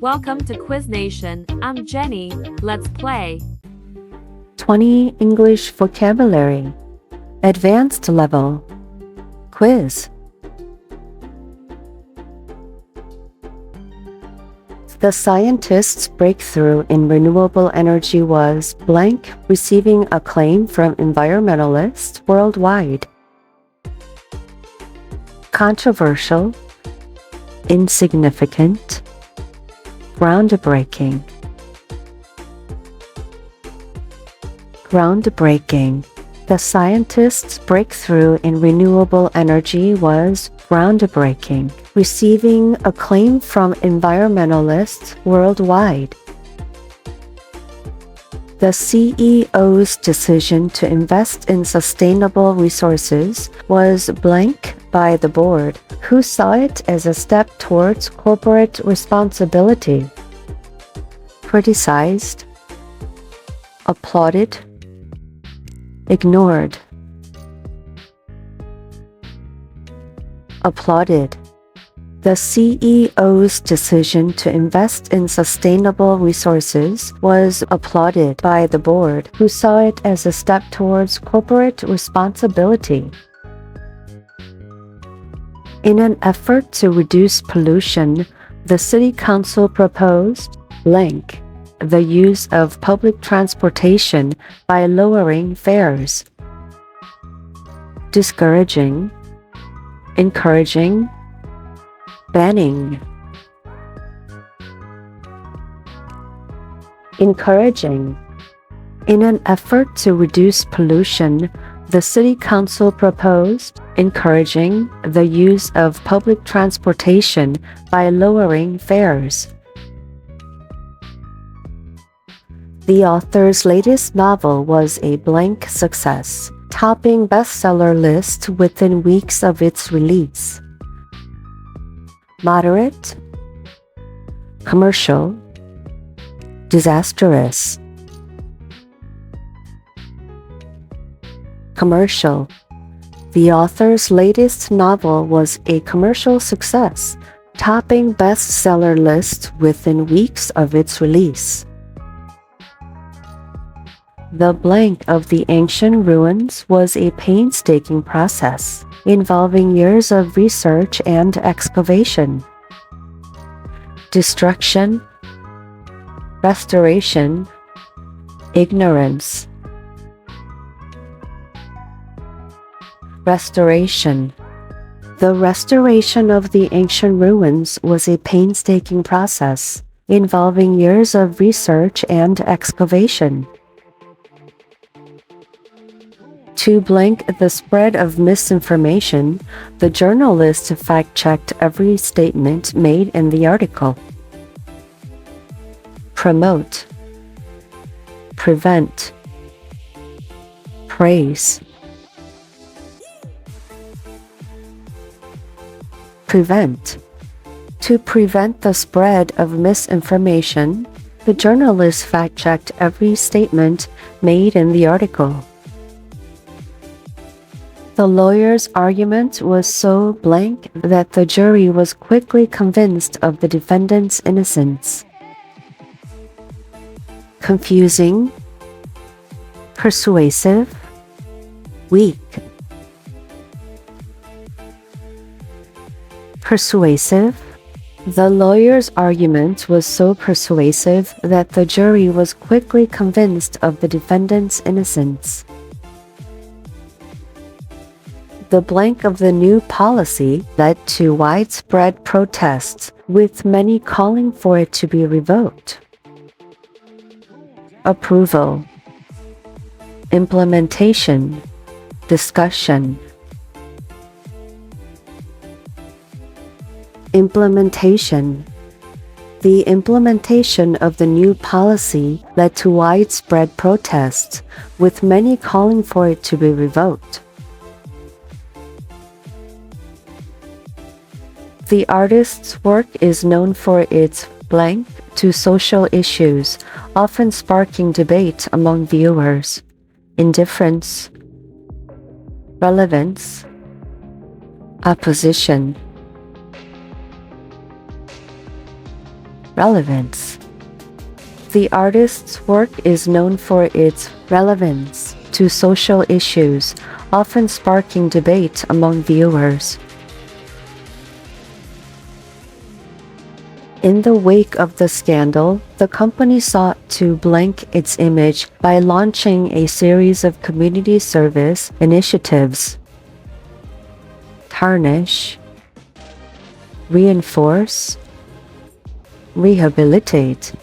Welcome to Quiz Nation. I'm Jenny. Let's play. 20 English vocabulary. Advanced level. Quiz. The scientists' breakthrough in renewable energy was blank, receiving acclaim from environmentalists worldwide. Controversial, insignificant, groundbreaking. Groundbreaking. The scientists' breakthrough in renewable energy was groundbreaking, receiving acclaim from environmentalists worldwide. The CEO's decision to invest in sustainable resources was blank by the board, who saw it as a step towards corporate responsibility. Criticized, applauded, ignored. Applauded. The CEO's decision to invest in sustainable resources was applauded by the board, who saw it as a step towards corporate responsibility. In an effort to reduce pollution, the City Council proposed blank the use of public transportation by lowering fares. Discouraging, encouraging, banning. Encouraging. In an effort to reduce pollution, the City Council proposed encouraging the use of public transportation by lowering fares. The author's latest novel was a blank success, topping bestseller lists within weeks of its release. Moderate, commercial, disastrous. Commercial. The author's latest novel was a commercial success, topping bestseller lists within weeks of its release. The blank of the ancient ruins was a painstaking process, involving years of research and excavation. Destruction, restoration, ignorance. Restoration. The restoration of the ancient ruins was a painstaking process, involving years of research and excavation. To blank the spread of misinformation, the journalist fact-checked every statement made in the article. Promote, prevent, praise. Prevent. To prevent the spread of misinformation, the journalist fact-checked every statement made in the article. The lawyer's argument was so blank that the jury was quickly convinced of the defendant's innocence. Confusing, persuasive, weak. Persuasive. The lawyer's argument was so persuasive that the jury was quickly convinced of the defendant's innocence. The blank of the new policy led to widespread protests, with many calling for it to be revoked. Approval, implementation, discussion. Implementation. The implementation of the new policy led to widespread protests, with many calling for it to be revoked. The artist's work is known for its blank to social issues, often sparking debate among viewers. Indifference, relevance, opposition. relevance. The artist's work is known for its relevance to social issues, often sparking debate among viewers. In the wake of the scandal, the company sought to blank its image by launching a series of community service initiatives. Tarnish, reinforce, rehabilitate.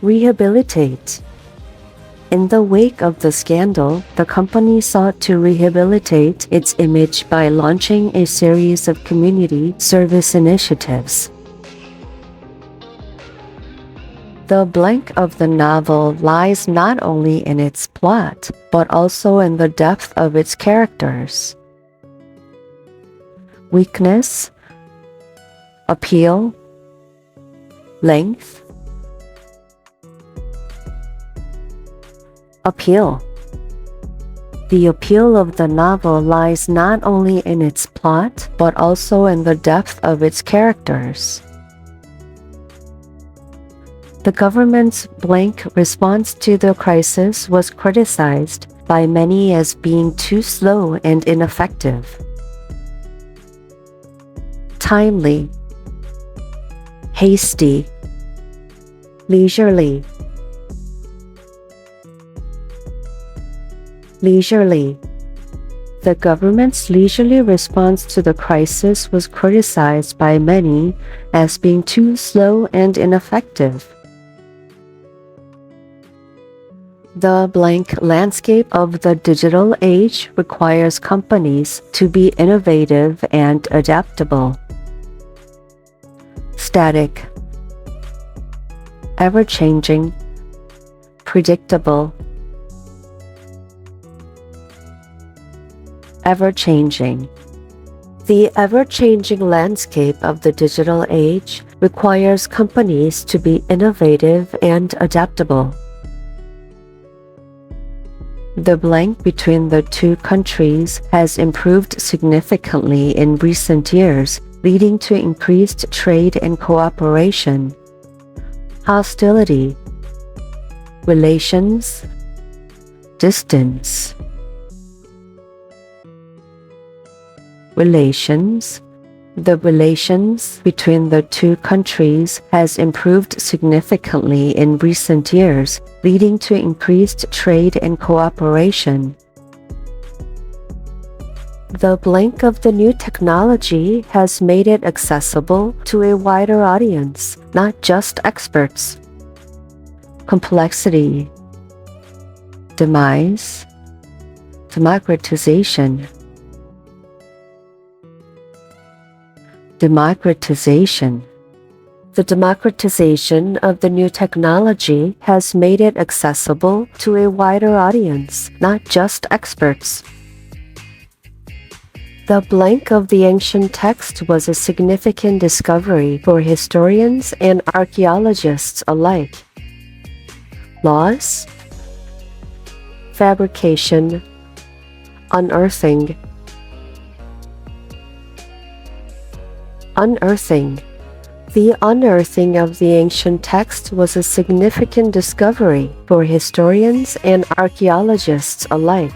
Rehabilitate. In the wake of the scandal, the company sought to rehabilitate its image by launching a series of community service initiatives. The blank of the novel lies not only in its plot, but also in the depth of its characters. Weakness, appeal, length. Appeal. The appeal of the novel lies not only in its plot, but also in the depth of its characters. The government's blank response to the crisis was criticized by many as being too slow and ineffective. Timely, hasty, leisurely. Leisurely. The government's leisurely response to the crisis was criticized by many as being too slow and ineffective. The blank landscape of the digital age requires companies to be innovative and adaptable. Static, ever-changing, predictable. Ever-changing. The ever-changing landscape of the digital age requires companies to be innovative and adaptable. The blank between the two countries has improved significantly in recent years, leading to increased trade and cooperation. Hostility, relations, distance. Relations. The relations between the two countries has improved significantly in recent years, leading to increased trade and cooperation. The blank of the new technology has made it accessible to a wider audience, not just experts. Complexity, demise, democratization. Democratization. The democratization of the new technology has made it accessible to a wider audience, not just experts. The blank of the ancient text was a significant discovery for historians and archaeologists alike. Loss, fabrication, unearthing. Unearthing. The unearthing of the ancient text was a significant discovery for historians and archaeologists alike.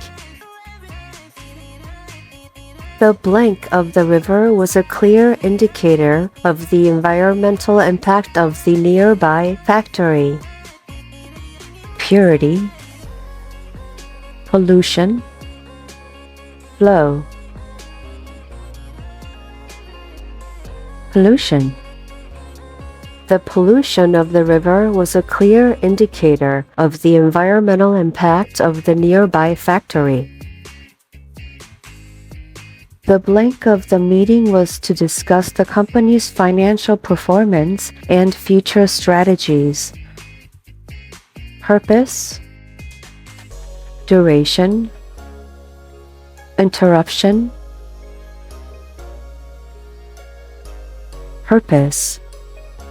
The blank of the river was a clear indicator of the environmental impact of the nearby factory. Purity, pollution, flow. Pollution. The pollution of the river was a clear indicator of the environmental impact of the nearby factory. The blank of the meeting was to discuss the company's financial performance and future strategies. Purpose, duration, interruption. Purpose.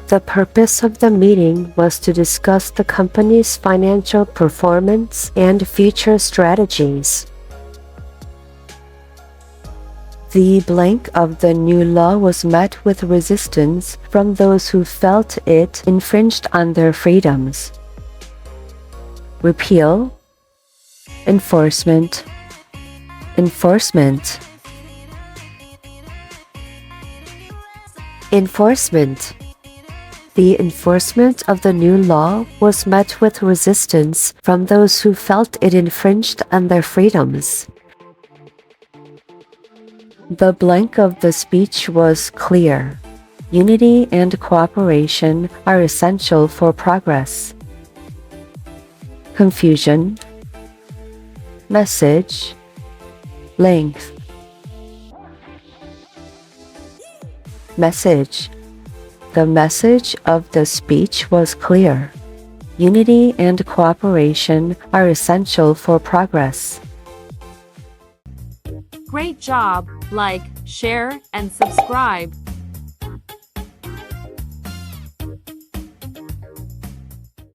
The purpose of the meeting was to discuss the company's financial performance and future strategies. The blank of the new law was met with resistance from those who felt it infringed on their freedoms. Repeal, enforcement, enforcement, enforcement. The enforcement of the new law was met with resistance from those who felt it infringed on their freedoms. The blank of the speech was clear. Unity and cooperation are essential for progress. Confusion, message, length. Message. The message of the speech was clear. Unity and cooperation are essential for progress. Great job! Like, share, and subscribe.